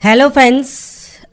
Hello friends,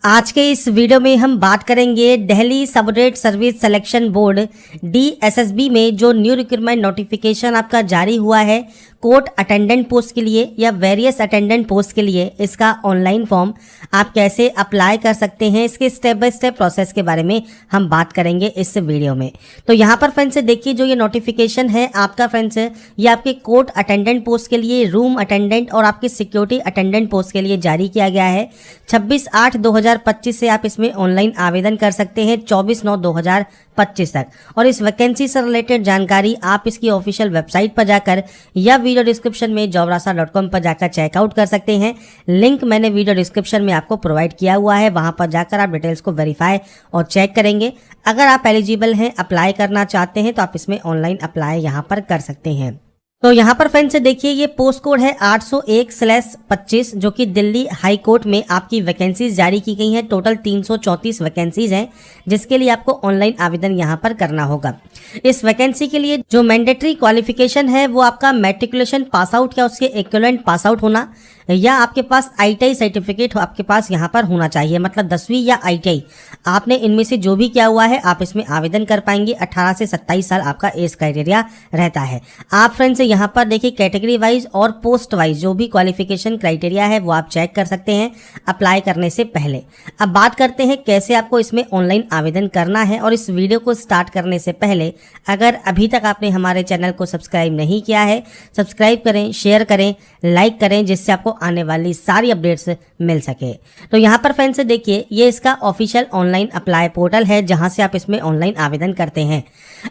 आज के इस वीडियो में हम बात करेंगे Delhi subordinate service selection board DSSB में जो न्यू रिक्रूटमेंट नोटिफिकेशन आपका जारी हुआ है कोर्ट अटेंडेंट पोस्ट के लिए या वेरियस अटेंडेंट पोस्ट के लिए। इसका ऑनलाइन फॉर्म आप कैसे अप्लाई कर सकते हैं, इसके स्टेप बाय स्टेप प्रोसेस के बारे में हम बात करेंगे इस वीडियो में। तो यहाँ पर फ्रेंड्स देखिए, जो ये नोटिफिकेशन है आपका फ्रेंड्स, ये आपके कोर्ट अटेंडेंट पोस्ट के लिए, रूम अटेंडेंट और आपके सिक्योरिटी अटेंडेंट पोस्ट के लिए जारी किया गया है। 26/8/2025 से आप इसमें ऑनलाइन आवेदन कर सकते हैं 24/9/2025 तक। और इस वैकेंसी से रिलेटेड जानकारी आप इसकी ऑफिशियल वेबसाइट पर जाकर या वीडियो डिस्क्रिप्शन में jobrasa.com पर जाकर चेकआउट कर सकते हैं। लिंक मैंने वीडियो डिस्क्रिप्शन में आपको प्रोवाइड किया हुआ है, वहां पर जाकर आप डिटेल्स को वेरीफाई और चेक करेंगे। अगर आप एलिजिबल हैं, अप्लाई करना चाहते हैं, तो आप इसमें ऑनलाइन अप्लाई यहां पर कर सकते हैं। तो यहाँ पर फ्रेंड्स देखिए, ये पोस्ट कोड है 801/25 जो कि दिल्ली हाई कोर्ट में आपकी वैकेंसीज जारी की गई हैं। टोटल 334 वैकेंसीज हैं जिसके लिए आपको ऑनलाइन आवेदन यहाँ पर करना होगा। इस वैकेंसी के लिए जो मैंडेटरी क्वालिफिकेशन है वो आपका मैट्रिकुलेशन पास आउट या उसके इक्विवेलेंट पास आउट होना, या आपके पास ITI सर्टिफिकेट आपके पास यहाँ पर होना चाहिए, मतलब 10वीं या ITI आपने इनमें से जो भी किया हुआ है आप इसमें आवेदन कर पाएंगे। 18 से 27 साल आपका एज क्राइटेरिया रहता है। आप फ्रेंड्स यहाँ पर देखिए, कैटेगरी वाइज और पोस्ट वाइज जो भी क्वालिफिकेशन क्राइटेरिया है वो आप चेक कर सकते हैं अप्लाई करने से पहले। अब बात करते हैं कैसे आपको इसमें ऑनलाइन आवेदन करना है। और इस वीडियो को स्टार्ट करने से पहले अगर अभी तक आपने हमारे चैनल को सब्सक्राइब नहीं किया है, सब्सक्राइब करें, शेयर करें, लाइक करें, जिससे आपको आने वाली सारी अपडेट्स मिल सके। तो यहाँ पर फ्रेंड्स देखिए, ये इसका ऑफिशियल ऑनलाइन अप्लाई पोर्टल है जहां से आप इसमें ऑनलाइन आवेदन करते हैं।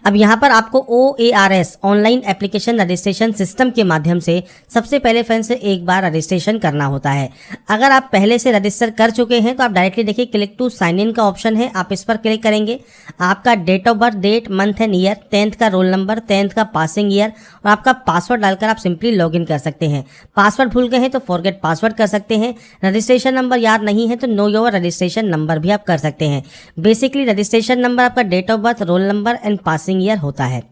अब यहाँ पर आपको OARS online application registration system के माध्यम से सबसे पहले फ्रेंड्स एक बार रजिस्ट्रेशन करना होता है। अगर आप पहले से रजिस्टर कर चुके हैं तो आप डायरेक्टली देखिए, क्लिक टू साइन इन का ऑप्शन है, आप इस पर क्लिक करेंगे। आपका date of birth, date, month and year, 10th का रोल नंबर, 10th का पासिंग ईयर और आपका पासवर्ड डालकर आप सिंपली लॉग इन कर सकते हैं। पासवर्ड भूल गए हैं तो फॉरगेट पासवर्ड कर सकते हैं। रजिस्ट्रेशन नंबर याद नहीं है तो नो योर रजिस्ट्रेशन नंबर भी आप कर सकते हैं। बेसिकली रजिस्ट्रेशन नंबर आपका date of birth, roll number and passing year होता है।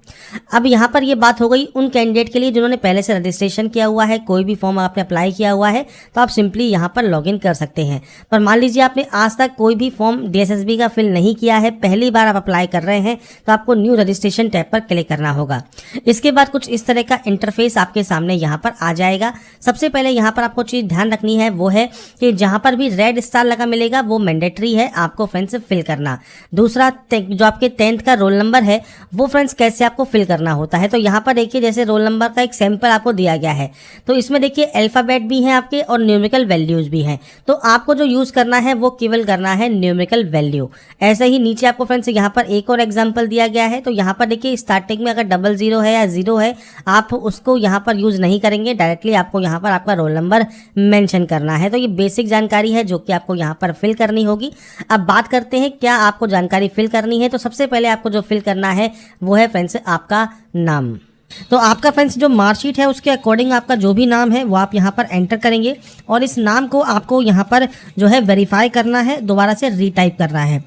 अब यहाँ पर ये बात हो गई उन कैंडिडेट के लिए जिन्होंने पहले से रजिस्ट्रेशन किया हुआ है, कोई भी फॉर्म आपने अप्लाई किया हुआ है तो आप सिंपली यहाँ पर लॉग इन कर सकते हैं। पर मान लीजिए आपने आज तक कोई भी फॉर्म DSSB का फिल नहीं किया है, पहली बार आप अप्लाई कर रहे हैं, तो आपको न्यू रजिस्ट्रेशन टैब पर क्लिक करना होगा। इसके बाद कुछ इस तरह का इंटरफेस आपके सामने यहाँ पर आ जाएगा। सबसे पहले यहाँ पर आपको चीज ध्यान रखनी है वो है कि जहां पर भी रेड स्टार लगा मिलेगा वो मैंडेटरी है आपको फ्रेंड्स फिल करना। दूसरा, जो आपके 10th का रोल नंबर है वो फ्रेंड्स कैसे आपको फिल करना होता है, तो यहाँ पर देखिए, जैसे रोल नंबर का एक सैंपल आपको दिया गया है, तो इसमें देखिए अल्फाबेट भी हैं आपके और न्यूमेरिकल वैल्यूज भी हैं। तो आपको जो यूज करना है वो केवल करना है न्यूमेरिकल वैल्यू। ऐसे ही नीचे आपको फ्रेंड्स यहाँ पर एक और एग्जाम्पल दिया गया है, तो यहाँ पर देखिए स्टार्टिंग में अगर 00 है या 0 है आप उसको यहाँ पर यूज नहीं करेंगे, डायरेक्टली आपको यहाँ पर आपका रोल नंबर मेंशन करना है। तो ये बेसिक जानकारी है जो कि आपको यहाँ पर फिल करनी होगी। अब बात करते हैं क्या आपको जानकारी फिल करनी है। तो सबसे पहले आपको जो फिल करना है वो है फ्रेंड्स आपका नाम। तो आपका फ्रेंड्स जो मार्कशीट है उसके अकॉर्डिंग आपका जो भी नाम है वो आप यहाँ पर एंटर करेंगे और इस नाम को आपको यहाँ पर जो है वेरीफाई करना है, दोबारा से रीटाइप करना है।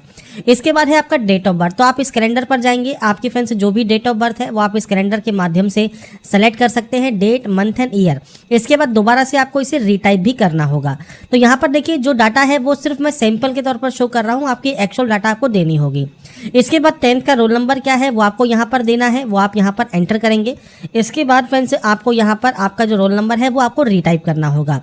इसके बाद है आपका डेट ऑफ बर्थ। तो आप इस कैलेंडर पर जाएंगे, आपके फ्रेंड्स जो भी डेट ऑफ बर्थ है वो आप इस कैलेंडर के माध्यम से सेलेक्ट कर सकते हैं, डेट, मंथ एंड ईयर। इसके बाद दोबारा से आपको इसे रीटाइप भी करना होगा। तो यहाँ पर देखिए, जो डाटा है वो सिर्फ मैं सैंपल के तौर पर शो कर रहा हूँ, आपकी एक्चुअल डाटा आपको देनी होगी। इसके बाद 10th का रोल नंबर क्या है वो आपको यहाँ पर देना है, वो आप यहाँ पर एंटर करेंगे। इसके बाद फ्रेंड्स आपको यहाँ पर आपका जो रोल नंबर है वो आपको रीटाइप करना होगा।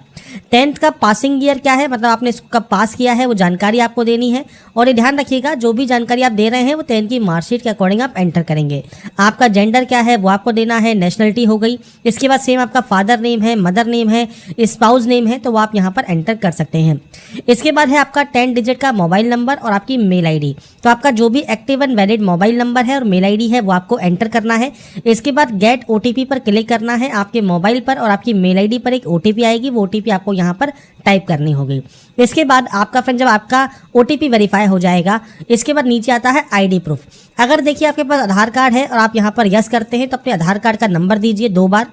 10th का पासिंग ईयर क्या है, मतलब आपने कब पास किया है वो जानकारी आपको देनी है। और ये ध्यान रखिएगा, जो भी जानकारी आप दे रहे हैं वो 10th की मार्कशीट के अकॉर्डिंग आप एंटर करेंगे। आपका जेंडर क्या है वो आपको देना है, नेशनलिटी हो गई। इसके बाद सेम आपका फादर नेम है, मदर नेम है, स्पाउस नेम है, तो वो आप यहाँ पर एंटर कर सकते हैं। इसके बाद है आपका 10 डिजिट का मोबाइल नंबर और आपकी मेल ID। तो आपका जो भी active and valid mobile number है और मेल ID है वो आपको एंटर करना है। इसके बाद गेट OTP पर क्लिक करना है। आपके मोबाइल पर और आपकी मेल ID पर एक OTP आएगी, वो OTP आपको यहाँ पर टाइप करनी होगी। इसके बाद आपका फ्रेंड जब आपका OTP वेरीफाई हो जाएगा, इसके बाद नीचे आता है ID प्रूफ। अगर देखिए आपके पास आधार कार्ड है और आप यहाँ पर यस करते हैं तो अपने आधार कार्ड का नंबर दीजिए 2 बार।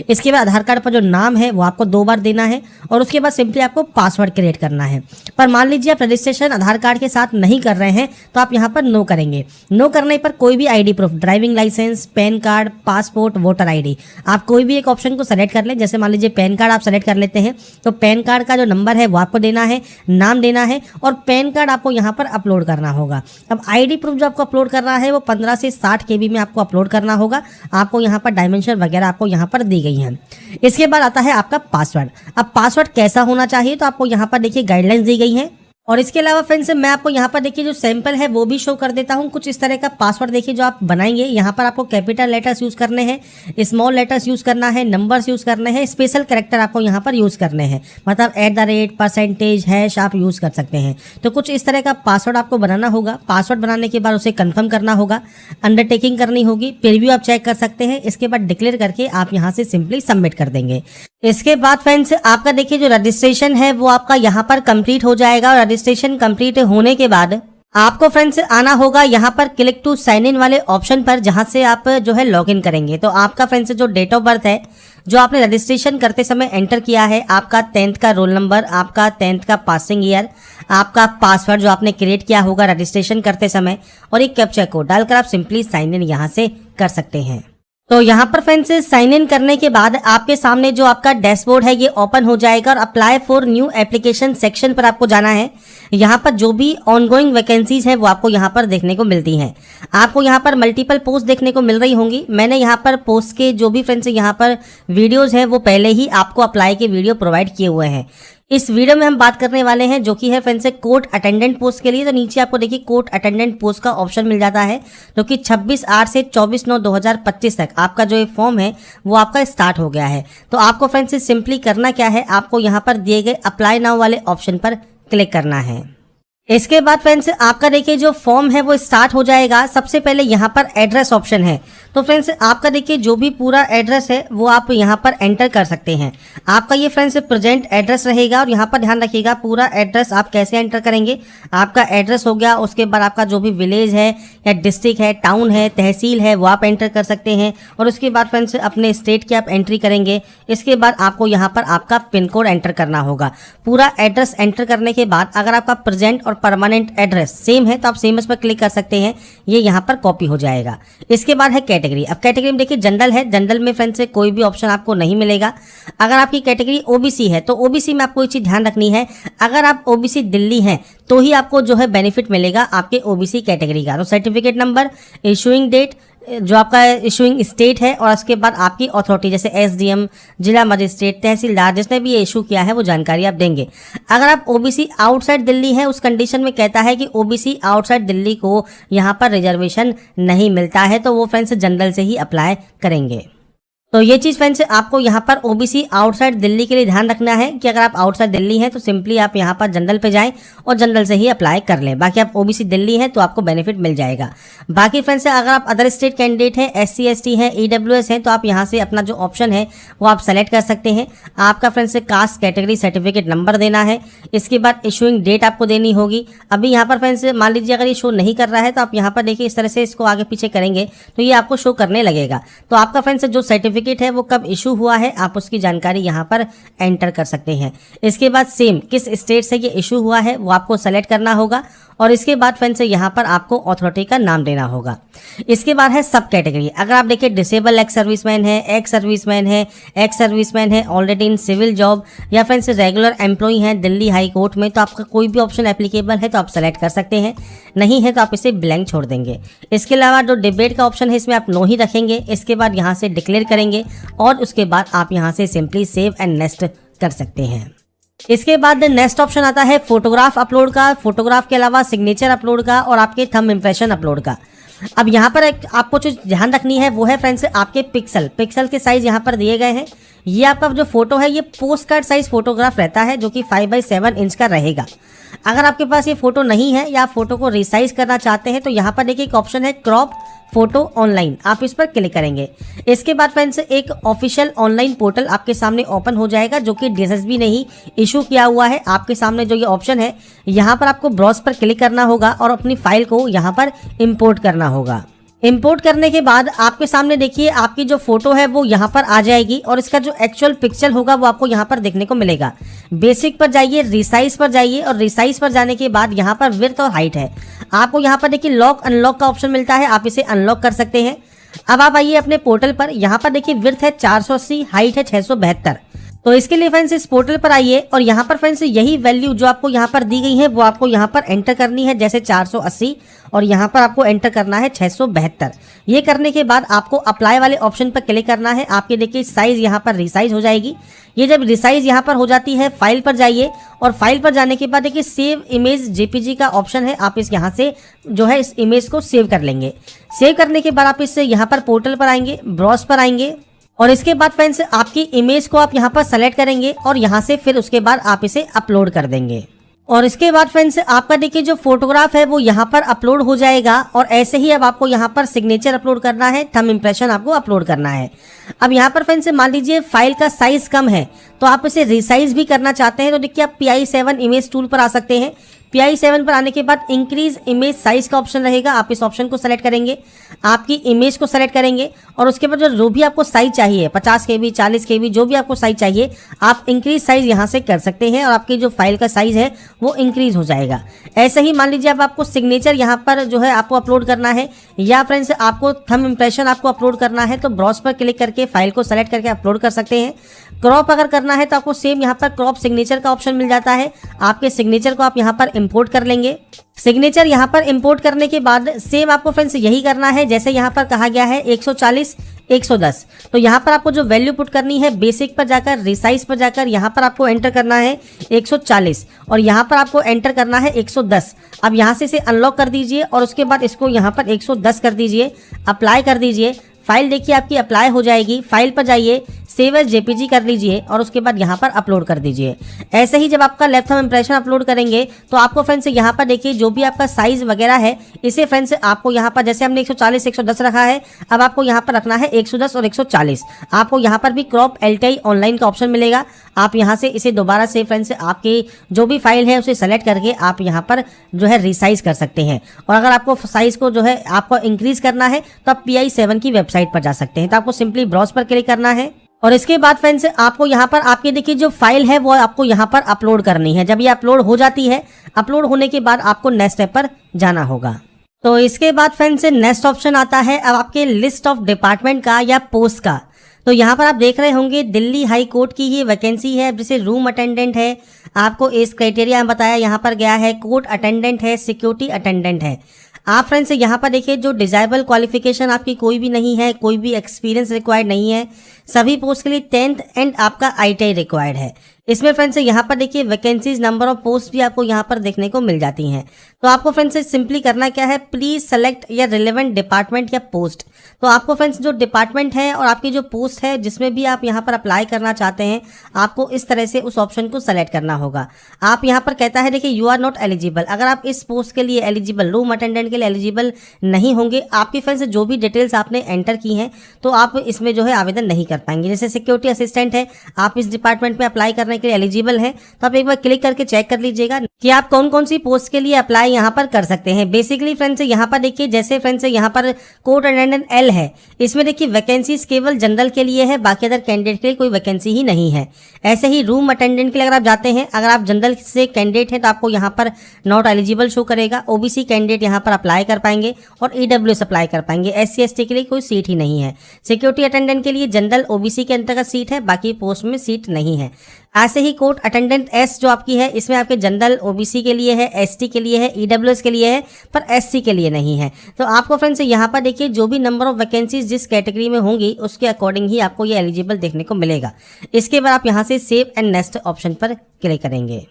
इसके बाद आधार कार्ड पर जो नाम है वो आपको 2 बार देना है और उसके बाद सिंपली आपको पासवर्ड क्रिएट करना है। पर मान लीजिए आप रजिस्ट्रेशन आधार कार्ड के साथ नहीं कर रहे हैं तो आप यहाँ पर नो करेंगे। नो करने पर कोई भी ID proof, driving licence, PAN card, passport, voter ID, आप कोई भी एक ऑप्शन को सेलेक्ट कर लें। जैसे मान लीजिए पैन कार्ड आप सेलेक्ट कर लेते हैं तो पैन कार्ड का जो नंबर है वो आपको देना है, नाम देना है और पैन कार्ड आपको यहाँ पर अपलोड करना होगा। अब आईडी प्रूफ जो आपको अपलोड करना है वो 15 से 60 KB में आपको अपलोड करना होगा। आपको यहाँ पर डायमेंशन वगैरह आपको यहाँ पर दी गई हैं। इसके बाद आता है आपका पासवर्ड। अब पासवर्ड कैसा होना चाहिए तो आपको यहाँ पर देखिए गाइडलाइंस दी गई हैं। और इसके अलावा फ्रेंड्स मैं आपको यहाँ पर देखिए जो सैंपल है वो भी शो कर देता हूँ। कुछ इस तरह का पासवर्ड देखिए जो आप बनाएंगे। यहाँ पर आपको कैपिटल लेटर्स यूज करने हैं, स्मॉल लेटर्स यूज करना है, नंबर्स यूज करने हैं, स्पेशल कैरेक्टर आपको यहाँ पर यूज करने हैं, मतलब @ परसेंटेज हैश आप यूज कर सकते हैं। तो कुछ इस तरह का पासवर्ड आपको बनाना होगा। पासवर्ड बनाने के बाद उसे कन्फर्म करना होगा, अंडरटेकिंग करनी होगी, प्रीव्यू आप चेक कर सकते हैं। इसके बाद डिक्लेयर करके आप यहाँ से सिंपली सबमिट कर देंगे। इसके बाद फ्रेंड्स आपका देखिए जो रजिस्ट्रेशन है वो आपका यहाँ पर कंप्लीट हो जाएगा। और रजिस्ट्रेशन कंप्लीट होने के बाद आपको फ्रेंड्स आना होगा यहाँ पर क्लिक टू साइन इन वाले ऑप्शन पर, जहां से आप जो है लॉगिन करेंगे। तो आपका फ्रेंड्स जो डेट ऑफ बर्थ है जो आपने रजिस्ट्रेशन करते समय एंटर किया है, आपका 10th का रोल नंबर, आपका 10th का पासिंग ईयर, आपका पासवर्ड जो आपने क्रिएट किया होगा रजिस्ट्रेशन करते समय और एक कैप्चा कोड डालकर आप सिंपली साइन इन यहाँ से कर सकते हैं। तो यहाँ पर फ्रेंड्स साइन इन करने के बाद आपके सामने जो आपका डैशबोर्ड है ये ओपन हो जाएगा और apply for new application section पर आपको जाना है। यहाँ पर जो भी ऑनगोइंग वैकेंसीज है वो आपको यहाँ पर देखने को मिलती हैं। आपको यहाँ पर मल्टीपल पोस्ट देखने को मिल रही होंगी। मैंने यहाँ पर पोस्ट के जो भी फ्रेंड्स यहाँ पर वीडियोज है वो पहले ही आपको अप्लाई के वीडियो प्रोवाइड किए हुए हैं। इस वीडियो में हम बात करने वाले हैं जो कि है फ्रेंड्स कोर्ट अटेंडेंट पोस्ट के लिए। तो नीचे आपको देखिए कोर्ट अटेंडेंट पोस्ट का ऑप्शन मिल जाता है जो कि 26/8 से 24/9/2025 तक आपका जो ये फॉर्म है वो आपका स्टार्ट हो गया है। तो आपको फ्रेंड्स सिंपली करना क्या है, आपको यहाँ पर दिए गए अप्लाई नाउ वाले ऑप्शन पर क्लिक करना है। इसके बाद फ्रेंड्स आपका देखिए जो फॉर्म है वो स्टार्ट हो जाएगा। सबसे पहले यहाँ पर एड्रेस ऑप्शन है। तो फ्रेंड्स आपका देखिए जो भी पूरा एड्रेस है वो आप यहाँ पर एंटर कर सकते हैं। आपका ये फ्रेंड्स प्रेजेंट एड्रेस रहेगा और यहाँ पर ध्यान रखिएगा पूरा एड्रेस आप कैसे एंटर करेंगे। आपका एड्रेस हो गया, उसके बाद आपका जो भी विलेज है या डिस्ट्रिक्ट है, टाउन है, तहसील है वो आप एंटर कर सकते हैं। और उसके बाद फ्रेंड्स अपने स्टेट की आप एंट्री करेंगे। इसके बाद आपको यहाँ पर आपका पिन कोड एंटर करना होगा। पूरा एड्रेस एंटर करने के बाद अगर आपका प्रेजेंट और परमानेंट एड्रेस सेम है तो आप सेम पर क्लिक कर सकते हैं, ये यहाँ पर कॉपी हो जाएगा। इसके बाद है कैटेगरी। अब कैटेगरी में देखिए जनरल है, जनरल में फ्रेंड्स से कोई भी ऑप्शन आपको नहीं मिलेगा। अगर आपकी कैटेगरी ओबीसी है तो ओबीसी में आपको ये चीज ध्यान रखनी है, अगर आप ओबीसी दिल्ली हैं तो ही आपको जो है बेनिफिट मिलेगा आपके ओबीसी कैटेगरी का। तो सर्टिफिकेट नंबर, इशूइंग डेट, जो आपका इशूइंग स्टेट है और उसके बाद आपकी अथॉरिटी जैसे एसडीएम, जिला मजिस्ट्रेट, तहसीलदार जिसने भी ये इशू किया है वो जानकारी आप देंगे। अगर आप ओबीसी आउटसाइड दिल्ली है उस कंडीशन में कहता है कि ओबीसी आउटसाइड दिल्ली को यहाँ पर रिजर्वेशन नहीं मिलता है तो वो फ्रेंड्स जनरल से ही अप्लाई करेंगे। तो ये चीज़ फ्रेंड्स आपको यहाँ पर ओबीसी आउटसाइड दिल्ली के लिए ध्यान रखना है कि अगर आप आउटसाइड दिल्ली हैं तो सिंपली आप यहाँ पर जनरल पे जाएं और जनरल से ही अप्लाई कर लें। बाकी आप ओबीसी दिल्ली हैं तो आपको बेनिफिट मिल जाएगा। बाकी फ्रेंड्स अगर आप अदर स्टेट कैंडिडेट हैं, एससी एसटी हैं, ईडब्ल्यूएस हैं तो आप यहाँ से अपना जो ऑप्शन है वो आप सेलेक्ट कर सकते हैं। आपका friends caste category certificate number देना है। इसके बाद इशूइंग डेट आपको देनी होगी। अभी यहाँ पर फ्रेंड्स मान लीजिए अगर ये शो नहीं कर रहा है तो आप यहाँ पर देखिए इस तरह से इसको आगे पीछे करेंगे तो ये आपको शो करने लगेगा। तो आपका फ्रेंड्स जो सर्टिफिकेट है वो कब इशू हुआ है आप उसकी जानकारी यहाँ पर एंटर कर सकते हैं। इसके बाद सेम किस स्टेट से ये इशू हुआ है वो आपको सेलेक्ट करना होगा और इसके बाद फ्रेंड्स यहाँ पर आपको अथॉरिटी का नाम देना होगा। इसके बाद है सब कैटेगरी। अगर आप देखिए डिसेबल एक्स सर्विसमैन है, एक्स सर्विसमैन है, एक्स सर्विसमैन है ऑलरेडी इन सिविल जॉब या फ्रेंड्स रेगुलर एम्प्लॉई हैं दिल्ली हाई कोर्ट में तो आपका कोई भी ऑप्शन एप्लीकेबल है तो आप सेलेक्ट कर सकते हैं, नहीं है तो आप इसे ब्लैंक छोड़ देंगे। इसके अलावा जो डिबेट का ऑप्शन है इसमें आप नो ही रखेंगे। इसके बाद यहाँ से डिक्लेयर करेंगे और उसके बाद आप यहाँ से सिंपली सेव एंड नेक्स्ट कर सकते हैं। इसके बाद नेक्स्ट ऑप्शन आता है फोटोग्राफ अपलोड का। फोटोग्राफ के अलावा सिग्नेचर अपलोड का और आपके थंब इंप्रेशन अपलोड का। अब यहाँ पर आपको जो ध्यान रखनी है वो है फ्रेंड्स आपके पिक्सल के साइज यहाँ पर दिए गए हैं। ये आपका जो फोटो है ये पोस्ट कार्ड साइज फोटोग्राफ रहता है जो कि 5/7 इंच का रहेगा। अगर आपके पास ये फोटो नहीं है या आप फोटो को रिसाइज करना चाहते हैं तो यहाँ पर देखिए एक ऑप्शन है क्रॉप फोटो ऑनलाइन, आप इस पर क्लिक करेंगे। इसके बाद फ्रेंड्स एक ऑफिशियल ऑनलाइन पोर्टल आपके सामने ओपन हो जाएगा जो कि डीएसएसबी ने ही इशू किया हुआ है। आपके सामने जो ये ऑप्शन है यहाँ पर आपको ब्राउज पर क्लिक करना होगा और अपनी फाइल को यहाँ पर इंपोर्ट करना होगा। इंपोर्ट करने के बाद आपके सामने देखिए आपकी जो फोटो है वो यहाँ पर आ जाएगी और इसका जो एक्चुअल पिक्चर होगा वो आपको यहाँ पर देखने को मिलेगा। बेसिक पर जाइए, रिसाइज पर जाइए और रिसाइज पर जाने के बाद यहाँ पर विड्थ और हाइट है। आपको यहाँ पर देखिए लॉक अनलॉक का ऑप्शन मिलता है, आप इसे अनलॉक कर सकते हैं। अब आप आइए अपने पोर्टल पर, यहाँ पर देखिए विड्थ है 480, हाइट है 672। तो इसके लिए फ्रेंड्स इस पोर्टल पर आइए और यहाँ पर फ्रेंड्स यही वैल्यू जो आपको यहाँ पर दी गई है वो आपको यहाँ पर एंटर करनी है, जैसे 480 और यहाँ पर आपको एंटर करना है 672। ये करने के बाद आपको अप्लाई वाले ऑप्शन पर क्लिक करना है। आपके देखिए साइज यहाँ पर रिसाइज हो जाएगी। ये जब रिसाइज यहाँ पर हो जाती है, फाइल पर जाइए और फाइल पर जाने के बाद देखिए सेव इमेज जेपीजी का ऑप्शन है, आप इस यहाँ से जो है इस इमेज को सेव कर लेंगे। सेव करने के बाद आप इससे यहाँ पर पोर्टल पर आएंगे, ब्राउज पर आएंगे और इसके बाद फ्रेंड्स आपकी इमेज को आप यहाँ पर सेलेक्ट करेंगे और यहाँ से फिर उसके बाद आप इसे अपलोड कर देंगे। और इसके बाद फ्रेंड्स आपका देखिए जो फोटोग्राफ है वो यहाँ पर अपलोड हो जाएगा और ऐसे ही अब आपको यहाँ पर सिग्नेचर अपलोड करना है, थंब इंप्रेशन आपको अपलोड करना है। अब यहाँ पर फ्रेंड्स मान लीजिए फाइल का साइज कम है तो आप इसे रिसाइज भी करना चाहते हैं तो देखिए आप PI7 इमेज टूल पर आ सकते हैं। PI7 पर आने के बाद इंक्रीज इमेज साइज का ऑप्शन रहेगा, आप इस ऑप्शन को सेलेक्ट करेंगे, आपकी इमेज को सेलेक्ट करेंगे और उसके बाद जो भी आपको साइज चाहिए 50 KB 40 KB जो भी आपको साइज चाहिए आप इंक्रीज साइज यहाँ से कर सकते हैं और आपकी जो फाइल का साइज है वो इंक्रीज हो जाएगा। ऐसे ही मान लीजिए अब आपको सिग्नेचर यहाँ पर जो है आपको अपलोड करना है या फ्रेंड्स आपको थंब इंप्रेशन आपको अपलोड करना है तो ब्राउज पर क्लिक करके फाइल को सेलेक्ट करके अपलोड कर सकते हैं। क्रॉप अगर करना है तो आपको सेम यहाँ पर क्रॉप सिग्नेचर का ऑप्शन मिल जाता है, आपके सिग्नेचर को आप यहाँ पर इंपोर्ट कर लेंगे। सिग्नेचर यहाँ पर इंपोर्ट करने के बाद सेम आपको फ्रेंड्स यही करना है जैसे यहाँ पर कहा गया है 140 110। तो यहाँ पर आपको जो वैल्यू पुट करनी है बेसिक पर जाकर, रिसाइज पर जाकर यहाँ पर आपको एंटर करना है 140 और यहाँ पर आपको एंटर करना है 110। अब यहाँ से इसे अनलॉक कर दीजिए और उसके बाद इसको यहाँ पर 110 कर दीजिए, अप्लाई कर दीजिए। फाइल देखिए आपकी अप्लाई हो जाएगी। फाइल पर जाइए, सेव एज जेपीजी कर लीजिए और उसके बाद यहाँ पर अपलोड कर दीजिए। ऐसे ही जब आपका लेफ्ट थंब इंप्रेशन अपलोड करेंगे तो आपको फ्रेंड्स यहाँ पर देखिए जो भी आपका साइज वगैरह है इसे फ्रेंड्स आपको यहाँ पर जैसे हमने 140 110 रखा है अब आपको यहाँ पर रखना है 110 और 140। आपको यहाँ पर भी क्रॉप LTI ऑनलाइन का ऑप्शन मिलेगा, आप यहाँ से इसे दोबारा से फ्रेंड्स आपकी जो भी फाइल है उसे सेलेक्ट करके आप यहाँ पर जो है रिसाइज कर सकते हैं। और अगर आपको साइज को जो है आपको इंक्रीज करना है तो आप PI7 की वेबसाइट पर जा सकते हैं। तो आपको सिंपली ब्राउज पर क्लिक करना है और इसके बाद फ्रेंड्स आपको यहाँ पर आपके देखिए जो फाइल है वो आपको यहाँ पर अपलोड करनी है। जब ये अपलोड हो जाती है, अपलोड होने के बाद आपको नेक्स्ट स्टेप पर जाना होगा। तो इसके बाद फ्रेंड्स नेक्स्ट ऑप्शन आता है अब आपके लिस्ट ऑफ डिपार्टमेंट का या पोस्ट का। तो यहाँ पर आप देख रहे होंगे दिल्ली हाई कोर्ट की ये वैकेंसी है, जैसे रूम अटेंडेंट है, आपको इस क्राइटेरिया में बताया यहाँ पर गया है, कोर्ट अटेंडेंट है, सिक्योरिटी अटेंडेंट है। आप फ्रेंड्स यहाँ पर देखिए जो डिजायबल क्वालिफिकेशन आपकी कोई भी नहीं है, कोई भी एक्सपीरियंस रिक्वायर्ड नहीं है, सभी पोस्ट के लिए 10th एंड आपका ITI रिक्वायर्ड है। इसमें फ्रेंड्स यहाँ पर देखिए वैकेंसीज नंबर ऑफ पोस्ट भी आपको यहाँ पर देखने को मिल जाती हैं। तो आपको फ्रेंड्स सिंपली करना क्या है, प्लीज सेलेक्ट या रिलेवेंट डिपार्टमेंट या पोस्ट। तो आपको फ्रेंड्स जो डिपार्टमेंट है और आपकी जो पोस्ट है जिसमें भी आप यहाँ पर अप्लाई करना चाहते हैं आपको इस तरह से उस ऑप्शन को सेलेक्ट करना होगा। आप यहाँ पर कहता है देखिए यू आर नॉट एलिजिबल, अगर आप इस पोस्ट के लिए एलिजिबल, रूम अटेंडेंट के लिए एलिजिबल नहीं होंगे, आपकी फ्रेंड्स जो भी डिटेल्स आपने एंटर की हैं तो आप इसमें जो है आवेदन नहीं कर पाएंगे। जैसे सिक्योरिटी असिस्टेंट है, आप इस डिपार्टमेंट में अप्लाई करने के लिए एलिजिबल हैं तो आप एक बार क्लिक करके चेक कर लीजिएगा कि आप कौन कौन सी पोस्ट के लिए अप्लाई यहाँ पर कर सकते हैं। बेसिकली फ्रेंड्स यहाँ पर देखिए जैसे फ्रेंड्स यहाँ पर कोर्ट अटेंडेंट L है, इसमें देखिए वैकेंसीज केवल जनरल के लिए है, बाकी अदर कैंडिडेट के लिए कोई वैकेंसी ही नहीं है। ऐसे ही रूम अटेंडेंट के लिए अगर आप जाते हैं, अगर आप जनरल से कैंडिडेट हैं तो आपको यहाँ पर नॉट एलिजिबल शो करेगा। OBC कैंडिडेट यहाँ पर अप्लाई कर पाएंगे और EWS अप्लाई कर पाएंगे। SC ST के लिए कोई सीट ही नहीं है। सिक्योरिटी अटेंडेंट के लिए जनरल OBC के अंतर्गत सीट है, बाकी पोस्ट में सीट नहीं है। ऐसे ही कोर्ट अटेंडेंट S जो आपकी है इसमें आपके जनरल OBC के लिए है, ST के लिए है, EWS के लिए है, पर SC के लिए नहीं है। तो आपको फ्रेंड्स यहाँ पर देखिए जो भी नंबर ऑफ वैकेंसीज जिस कैटेगरी में होंगी उसके अकॉर्डिंग ही आपको ये एलिजिबल देखने को मिलेगा। इसके बाद आप यहाँ से सेव एंड नेक्स्ट ऑप्शन पर क्लिक करेंगे।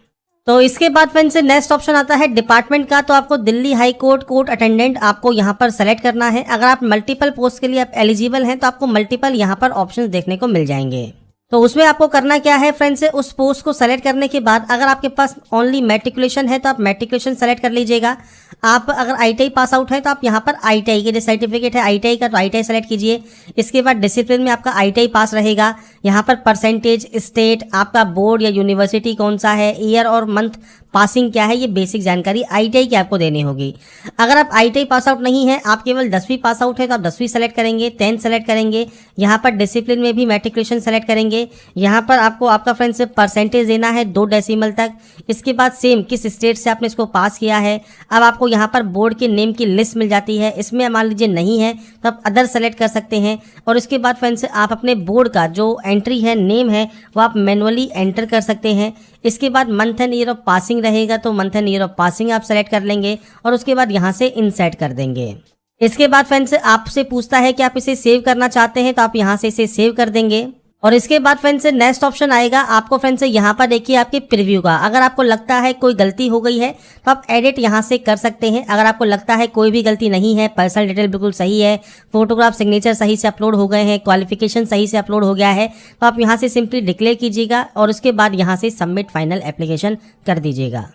तो इसके बाद फ्रेंड्स नेक्स्ट ऑप्शन आता है डिपार्टमेंट का। तो आपको Delhi high court court attendant आपको यहाँ पर सेलेक्ट करना है। अगर आप मल्टीपल पोस्ट के लिए आप एलिजिबल हैं तो आपको मल्टीपल यहाँ पर ऑप्शंस देखने को मिल जाएंगे। तो उसमें आपको करना क्या है फ्रेंड्स, उस पोस्ट को सेलेक्ट करने के बाद अगर आपके पास ओनली मैट्रिकुलेशन है तो आप मैट्रिकुलेशन सेलेक्ट कर लीजिएगा। आप अगर ITI पास आउट है तो आप यहाँ पर ITI के जो सर्टिफिकेट है ITI का तो ITI सेलेक्ट कीजिए। इसके बाद डिसिप्लिन में आपका ITI पास रहेगा। यहाँ पर परसेंटेज, स्टेट, आपका बोर्ड या यूनिवर्सिटी कौन सा है, ईयर और मंथ पासिंग क्या है, ये बेसिक जानकारी आईटीआई की आपको देनी होगी। अगर आप आईटीआई पास आउट नहीं है, आप केवल 10वीं पास आउट है, तो आप 10वीं सेलेक्ट करेंगे, 10th सेलेक्ट करेंगे। यहाँ पर डिसिप्लिन में भी मैट्रिकुलेशन सेलेक्ट करेंगे। यहाँ पर आपको आपका फ्रेंड्स परसेंटेज देना है 2 डेसिमल तक। इसके बाद सेम किस स्टेट से आपने इसको पास किया है। अब आपको यहाँ पर बोर्ड के नेम की लिस्ट मिल जाती है, इसमें मान लीजिए नहीं है तो आप अदर सेलेक्ट कर सकते हैं। और इसके बाद फ्रेंड्स आप अपने बोर्ड का जो एंट्री है, नेम है, वो आप मैनुअली एंटर कर सकते हैं। इसके बाद month and year of passing रहेगा, तो month and year of passing आप सेलेक्ट कर लेंगे और उसके बाद यहाँ से इंसर्ट कर देंगे। इसके बाद फ्रेंड्स आपसे पूछता है कि आप इसे सेव करना चाहते हैं, तो आप यहाँ से इसे सेव कर देंगे। और इसके बाद फ्रेंड्स नेक्स्ट ऑप्शन आएगा आपको फ्रेंड्स यहाँ पर देखिए आपके प्रीव्यू का। अगर आपको लगता है कोई गलती हो गई है तो आप एडिट यहाँ से कर सकते हैं। अगर आपको लगता है कोई भी गलती नहीं है, पर्सनल डिटेल बिल्कुल सही है, फोटोग्राफ सिग्नेचर सही से अपलोड हो गए हैं, क्वालिफिकेशन सही से अपलोड हो गया है, तो आप यहाँ से सिंपली डिक्लेयर कीजिएगा और उसके बाद यहाँ से सबमिट फाइनल एप्लीकेशन कर दीजिएगा।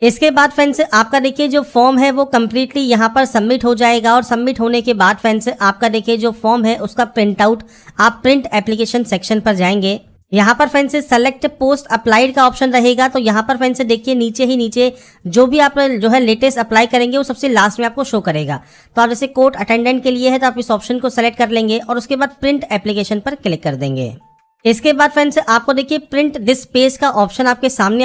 इसके बाद फ्रेंड्स आपका देखिए जो फॉर्म है वो कम्प्लीटली यहाँ पर सबमिट हो जाएगा। और सबमिट होने के बाद फ्रेंड्स आपका देखिए जो फॉर्म है उसका प्रिंट आउट आप प्रिंट एप्लीकेशन सेक्शन पर जाएंगे। यहाँ पर फ्रेंड्स सेलेक्ट पोस्ट अप्लाइड का ऑप्शन रहेगा, तो यहाँ पर फ्रेंड्स देखिए नीचे जो भी आप जो है लेटेस्ट अप्लाई करेंगे वो सबसे लास्ट में आपको शो करेगा। तो आप जैसे कोर्ट अटेंडेंट के लिए है तो आप इस ऑप्शन को सेलेक्ट कर लेंगे और उसके बाद प्रिंट एप्लीकेशन पर क्लिक कर देंगे। इसके बाद फ्रेंड्स आपको देखिए प्रिंट दिस पेज का ऑप्शन आपके सामने